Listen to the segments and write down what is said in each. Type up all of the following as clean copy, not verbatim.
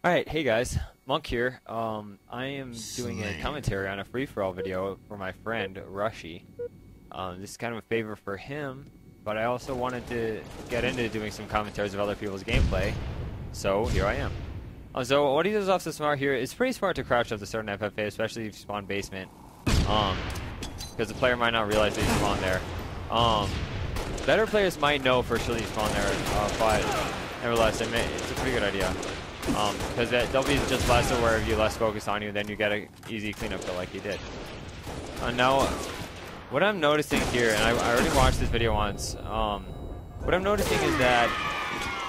Alright, hey guys, Monk here. I am doing a commentary on a free-for-all video for my friend, Rushy. This is kind of a favor for him, but I also wanted to get into doing some commentaries of other people's gameplay, so here I am. So what he does off the smart here is pretty smart to crouch up to certain FFA, especially if you spawn basement, because the player might not realize that you spawn there. Better players might know for sure that you spawn there, but nevertheless, it's a pretty good idea. Because they'll be just less aware of you, less focused on you, then you get an easy cleanup kill like you did. Now, what I'm noticing here, and I already watched this video once, what I'm noticing is that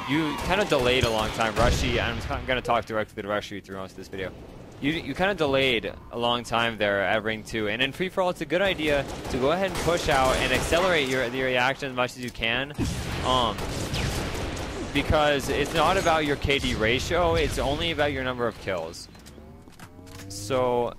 you kind of delayed a long time. Rushy, I'm going to talk directly to Rushy through most of this video. You kind of delayed a long time there at ring 2, and in free-for-all it's a good idea to go ahead and push out and accelerate your reaction as much as you can. Because it's not about your KD ratio, it's only about your number of kills. So,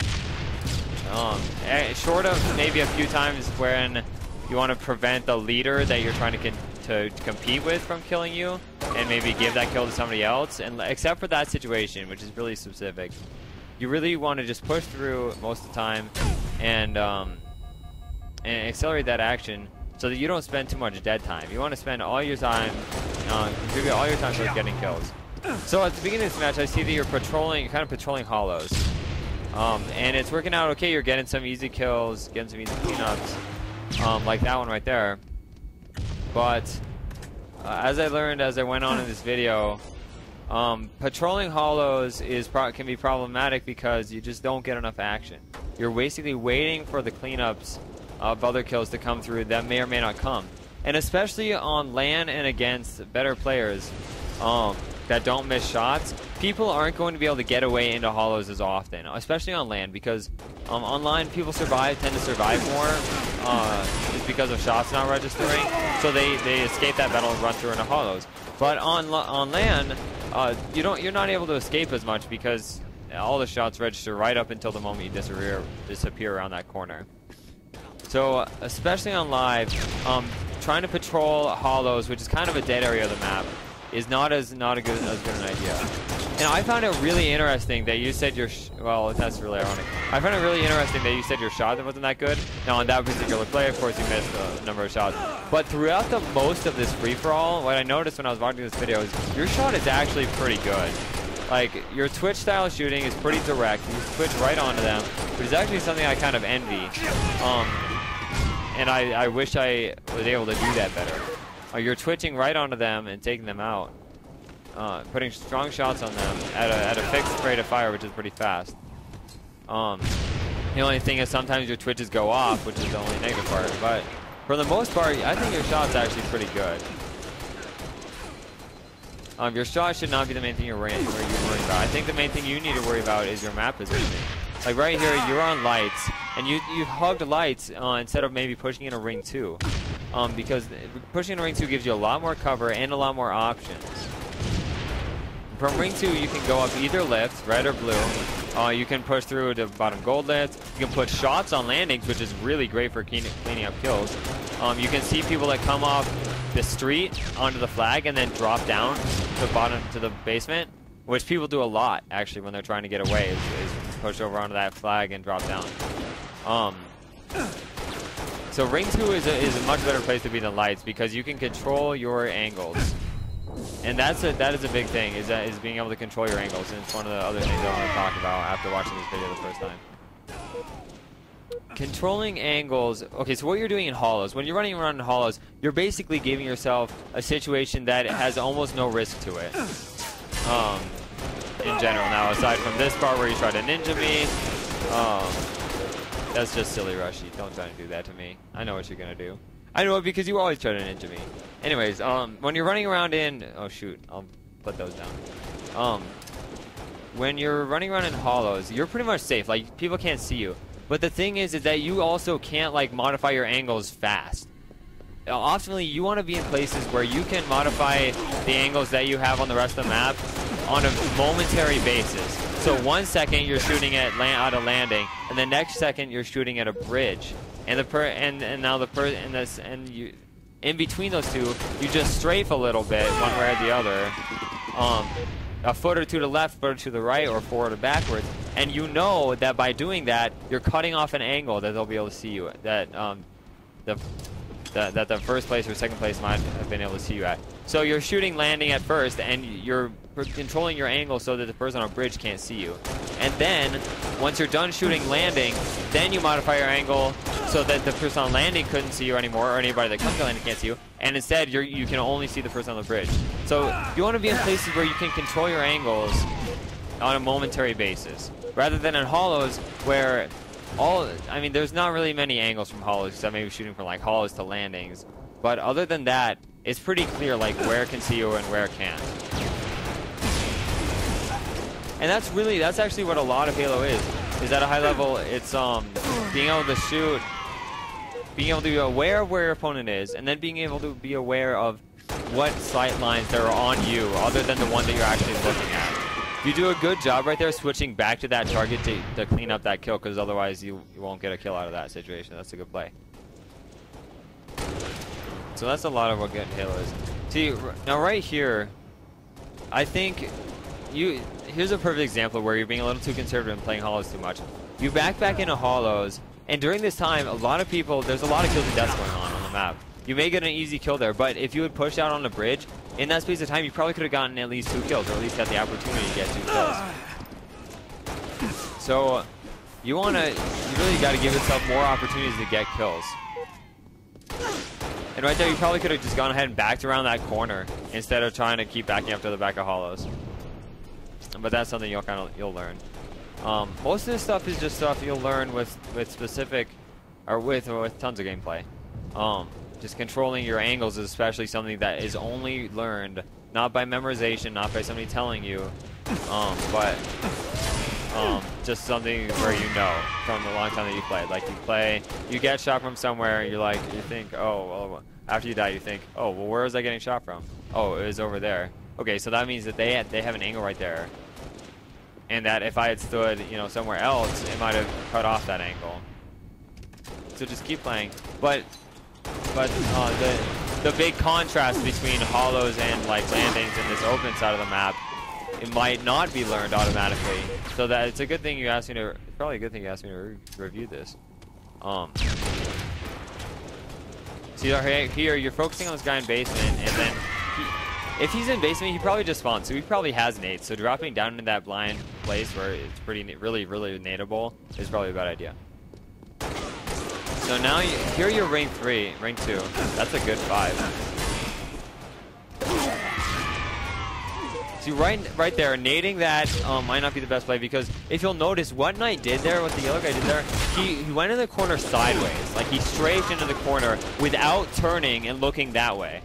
short of maybe a few times when you want to prevent the leader that you're trying to compete with from killing you, and maybe give that kill to somebody else, and except for that situation, which is really specific, you really want to just push through most of the time and accelerate that action, so that you don't spend too much dead time. You want to spend all your time, contribute all your time towards getting kills. So at the beginning of this match, I see that you're kind of patrolling holos. And it's working out okay, you're getting some easy kills, getting some easy cleanups, like that one right there. But, as I learned as I went on in this video, patrolling holos can be problematic because you just don't get enough action. You're basically waiting for the cleanups of other kills to come through that may or may not come. And especially on LAN and against better players that don't miss shots, people aren't going to be able to get away into holos as often, especially on LAN, because online people tend to survive more just because of shots not registering, so they escape that battle and run through into holos. But on LAN, you're not able to escape as much because all the shots register right up until the moment you disappear around that corner. So, especially on live, trying to patrol holos, which is kind of a dead area of the map, is not as good an idea. And I found it really interesting that you said well, that's really ironic. I found it really interesting that you said your shot wasn't that good. Now, on that particular play, of course, you missed a number of shots. But throughout most of this free-for-all, what I noticed when I was watching this video is your shot is actually pretty good. Like, your Twitch-style shooting is pretty direct. You switch right onto them, which is actually something I kind of envy. And I wish I was able to do that better. You're twitching right onto them and taking them out. Putting strong shots on them at a fixed rate of fire, which is pretty fast. The only thing is sometimes your twitches go off, which is the only negative part. But for the most part, I think your shot's actually pretty good. Your shot should not be the main thing you're worrying about. I think the main thing you need to worry about is your map positioning. Like right here, you're on lights, and you hugged lights instead of maybe pushing in a ring 2. Because pushing in a ring 2 gives you a lot more cover and a lot more options. From ring 2, you can go up either lift, red or blue. You can push through to bottom gold lift. You can put shots on landings, which is really great for cleaning up kills. You can see people that come off the street onto the flag and then drop down to the basement, which people do a lot actually when they're trying to get away. Is push over onto that flag and drop down. So ring 2 is a much better place to be than lights because you can control your angles, and that is a big thing is being able to control your angles, and it's one of the other things I want to talk about after watching this video the first time. Controlling angles. Okay, so what you're doing in holos, when you're running around in holos, you're basically giving yourself a situation that has almost no risk to it. In general. Now, aside from this part where you try to ninja me, that's just silly, Rushy. Don't try to do that to me. I know what you're gonna do. I know it because you always try to ninja me. Anyways, when you're running around in... Oh, shoot. I'll put those down. When you're running around in holos, you're pretty much safe. Like, people can't see you. But the thing is that you also can't, like, modify your angles fast. Optimally, you want to be in places where you can modify the angles that you have on the rest of the map on a momentary basis. So 1 second you're shooting at a landing, and the next second you're shooting at a bridge, and in between those two, you just strafe a little bit one way or the other, a foot or two to the left, foot or two to the right, or forward or backwards, and you know that by doing that, you're cutting off an angle that they'll be able to see you at, that the first place or second place might have been able to see you at. So you're shooting landing at first, and you're controlling your angle so that the person on a bridge can't see you. And then, once you're done shooting landing, then you modify your angle so that the person on landing couldn't see you anymore, or anybody that comes to landing can't see you. And instead, you can only see the person on the bridge. So you want to be in places where you can control your angles on a momentary basis, rather than in holos where I mean, there's not really many angles from holos, except maybe shooting from like holos to landings. But other than that, it's pretty clear like where it can see you and where it can't. And that's actually what a lot of Halo is at a high level. It's being able to shoot, being able to be aware of where your opponent is, and then being able to be aware of what sight lines there are on you other than the one that you're actually looking at. You do a good job right there switching back to that target to clean up that kill, because otherwise you won't get a kill out of that situation. That's a good play. So that's a lot of what getting Halo is. See, now right here, I think here's a perfect example where you're being a little too conservative and playing holos too much. You back into holos, and during this time, there's a lot of kills and deaths going on the map. You may get an easy kill there, but if you would push out on the bridge, in that space of time, you probably could have gotten at least 2 kills, or at least had the opportunity to get 2 kills. So, you really got to give yourself more opportunities to get kills. And right there, you probably could have just gone ahead and backed around that corner instead of trying to keep backing up to the back of holos. But that's something you'll learn. Most of this stuff is just stuff you'll learn with specific, or with tons of gameplay. Just controlling your angles is especially something that is only learned not by memorization, not by somebody telling you, but just something where you know from the long time that you played. Like you get shot from somewhere, and you think, oh, well, after you die, you think, oh, well, where was I getting shot from? Oh, it was over there. Okay, so that means that they have an angle right there, and that if I had stood, somewhere else, it might have cut off that angle. So just keep playing, but the big contrast between holos and like landings in this open side of the map, it might not be learned automatically. So that it's a good thing you asked me to. It's probably a good thing you asked me to review this. See right here, you're focusing on this guy in basement, and then if he's in basement, he probably just spawned, so he probably has nades. So dropping down into that blind place where it's really nadeable is probably a bad idea. So now here you're rank 2. That's a good 5. See right there, nading that might not be the best play, because if you'll notice what Knight did there, what the yellow guy did there, he went in the corner sideways, like he strafed into the corner without turning and looking that way.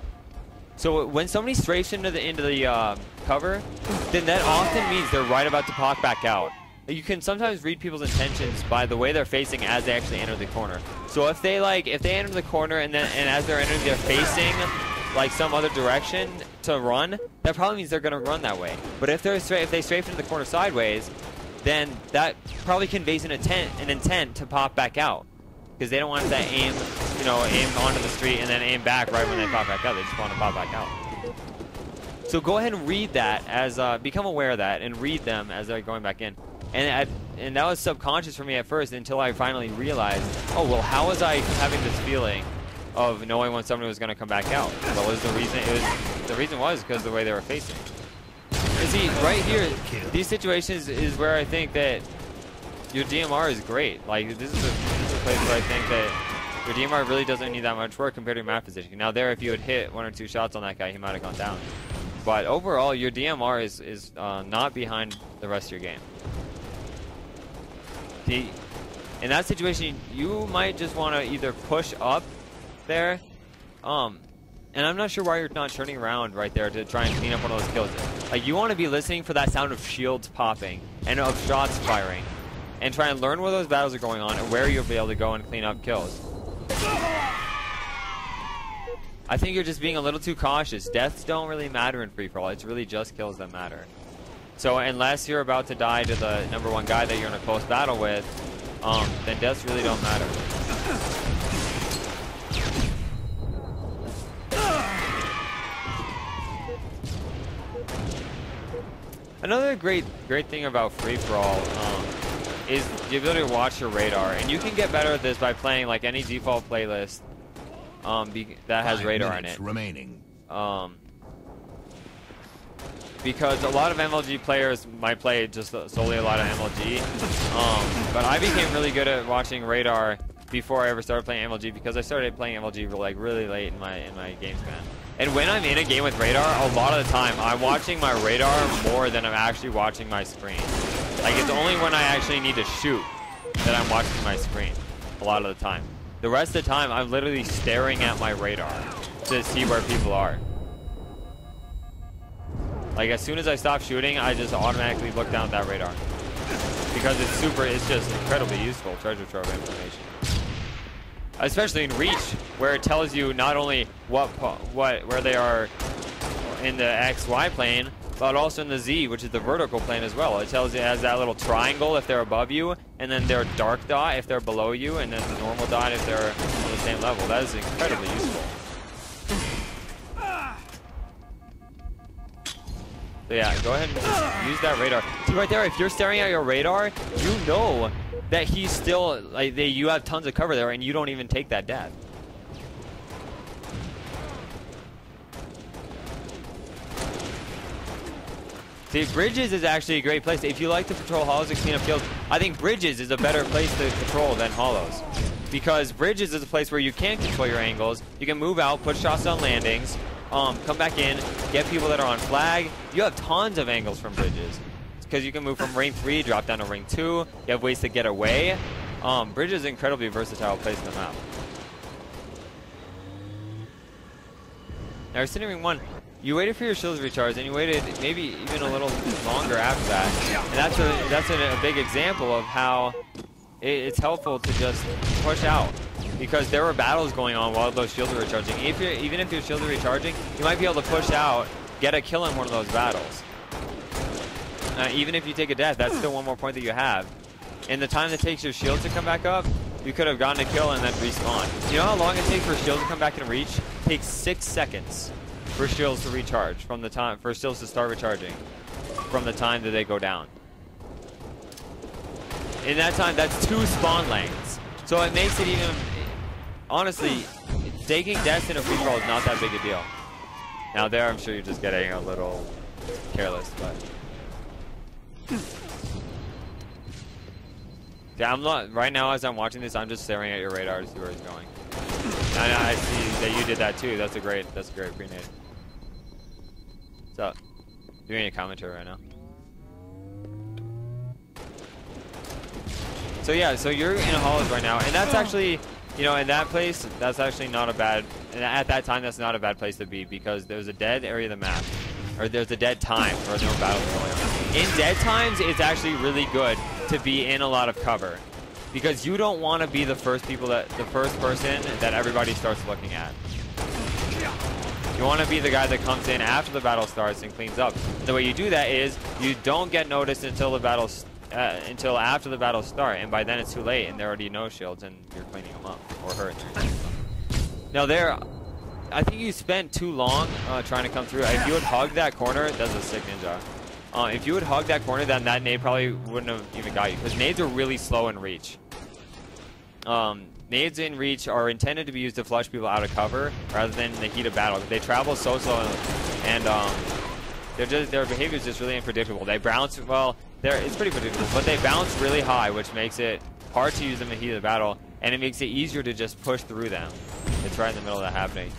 So when somebody strafes into the cover, then that often means they're right about to pop back out. You can sometimes read people's intentions by the way they're facing as they actually enter the corner. So if they enter the corner and as they're entering, they're facing like some other direction to run, that probably means they're gonna run that way. But if they strafe into the corner sideways, then that probably conveys an intent to pop back out, because they don't want to aim onto the street and then aim back right when they pop back out. They just want to pop back out. So go ahead and read that as become aware of that and read them as they're going back in. And that was subconscious for me at first, until I finally realized, oh, well, how was I having this feeling of knowing when somebody was going to come back out? What was the reason? The reason was because of the way they were facing. You see, right here, these situations is where I think that your DMR is great. Like, this is a place where I think that your DMR really doesn't need that much work compared to your map positioning. Now there, if you had hit 1 or 2 shots on that guy, he might have gone down. But overall, your DMR is not behind the rest of your game. In that situation, you might just want to either push up there, and I'm not sure why you're not turning around right there to try and clean up one of those kills. Like, you want to be listening for that sound of shields popping and of shots firing, and try and learn where those battles are going on and where you'll be able to go and clean up kills. I think you're just being a little too cautious. Deaths don't really matter in free-for-all. It's really just kills that matter. So unless you're about to die to the #1 guy that you're in a close battle with, then deaths really don't matter. Another great thing about free-for-all is the ability to watch your radar, and you can get better at this by playing like any default playlist that has radar in it. Remaining. Because a lot of MLG players might play just solely a lot of MLG, but I became really good at watching radar before I ever started playing MLG, because I started playing MLG like really late in my game span. And when I'm in a game with radar, a lot of the time I'm watching my radar more than I'm actually watching my screen. Like, it's only when I actually need to shoot that I'm watching my screen a lot of the time. The rest of the time I'm literally staring at my radar to see where people are. Like, as soon as I stop shooting, I just automatically look down at that radar, because it's just incredibly useful treasure trove information. Especially in Reach, where it tells you not only where they are in the XY plane, but also in the Z, which is the vertical plane as well. It tells you it has that little triangle if they're above you, and then their dark dot if they're below you, and then the normal dot if they're on the same level. That is incredibly useful. So yeah, go ahead and just use that radar. See right there, if you're staring at your radar, you know that he's still, like, you have tons of cover there, and you don't even take that death. See, Bridges is actually a great place. If you like to patrol holos and clean up fields, I think Bridges is a better place to patrol than holos. Because Bridges is a place where you can control your angles, you can move out, put shots on landings, come back in, get people that are on flag. You have tons of angles from Bridges, because you can move from ring 3, drop down to ring 2. You have ways to get away. Bridges is an incredibly versatile place in the map. Now we're sitting in ring 1. You waited for your shields to recharge, and you waited maybe even a little longer after that. And that's a big example of how it's helpful to just push out, because there were battles going on while those shields were recharging. Even if your shields are recharging, you might be able to push out, get a kill in one of those battles. Even if you take a death, that's still one more point that you have. In the time that takes your shield to come back up, you could have gotten a kill and then respawn. You know how long it takes for shields to come back and reach? It takes 6 seconds for shields to recharge from the time, for shields to start recharging from the time that they go down. In that time, that's 2 spawn lanes. So it makes it even, honestly, taking deaths in a free for all is not that big a deal. Now there, I'm sure you're just getting a little careless, but yeah, I'm not, right now as I'm watching this, I'm just staring at your radar to see where he's going. And I see that you did that too. That's a great grenade. What's up? Doing a commentary right now. So yeah, so you're in a holos right now, and that's actually, you know, in that place, that's actually not a bad, and at that time, that's not a bad place to be, because there's a dead area of the map, or there's a dead time, or no battles going on. In dead times, it's actually really good to be in a lot of cover, because you don't want to be the first person that everybody starts looking at. You want to be the guy that comes in after the battle starts and cleans up. The way you do that is you don't get noticed until until after the battle start, and by then it's too late, and there already no shields, and you're cleaning them up, or her. Now there, I think you spent too long trying to come through. If you would hug that corner, that's a sick ninja. If you would hug that corner, then that nade probably wouldn't have even got you, because nades are really slow in reach. Nades in reach are intended to be used to flush people out of cover rather than in the heat of battle. They travel so slow, and their behavior is just really unpredictable. They bounce, well, it's pretty predictable, but they bounce really high, which makes it hard to use them in the heat of battle, and it makes it easier to just push through them. It's right in the middle of that happening.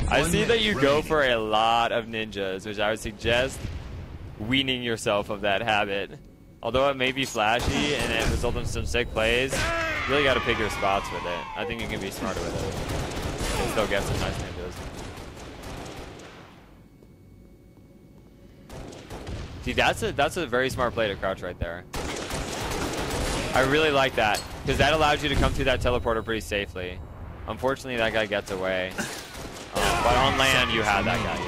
I see that you go for a lot of ninjas, which I would suggest weaning yourself of that habit. Although it may be flashy and it results in some sick plays, you really got to pick your spots with it. I think you can be smarter with it. You can still get some nice ninjas. See, that's a very smart play to crouch right there. I really like that, because that allows you to come through that teleporter pretty safely. Unfortunately, that guy gets away. But on land, you have that guy.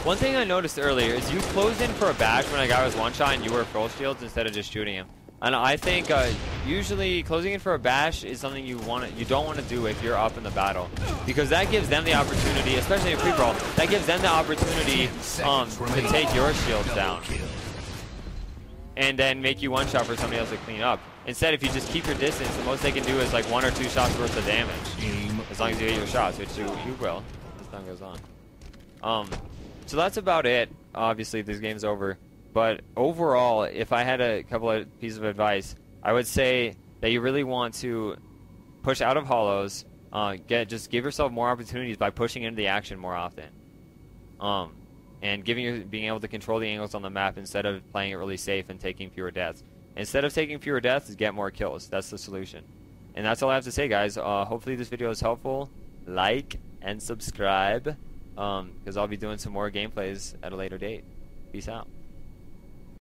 One thing I noticed earlier is you closed in for a bash when a guy was one-shot and you were full shields instead of just shooting him. And I think usually closing in for a bash is something you don't want to do if you're up in the battle, because that gives them the opportunity, especially in free for all, that gives them the opportunity to take your shields down and then make you one shot for somebody else to clean up. Instead, if you just keep your distance, the most they can do is like 1 or 2 shots worth of damage, as long as you hit your shots, which you will as time goes on. So that's about it. Obviously, this game's over. But overall, if I had a couple of pieces of advice, I would say that you really want to push out of holos, just give yourself more opportunities by pushing into the action more often, and being able to control the angles on the map instead of playing it really safe and taking fewer deaths. Instead of taking fewer deaths, get more kills. That's the solution. And that's all I have to say, guys. Hopefully this video is helpful. Like and subscribe, because I'll be doing some more gameplays at a later date. Peace out.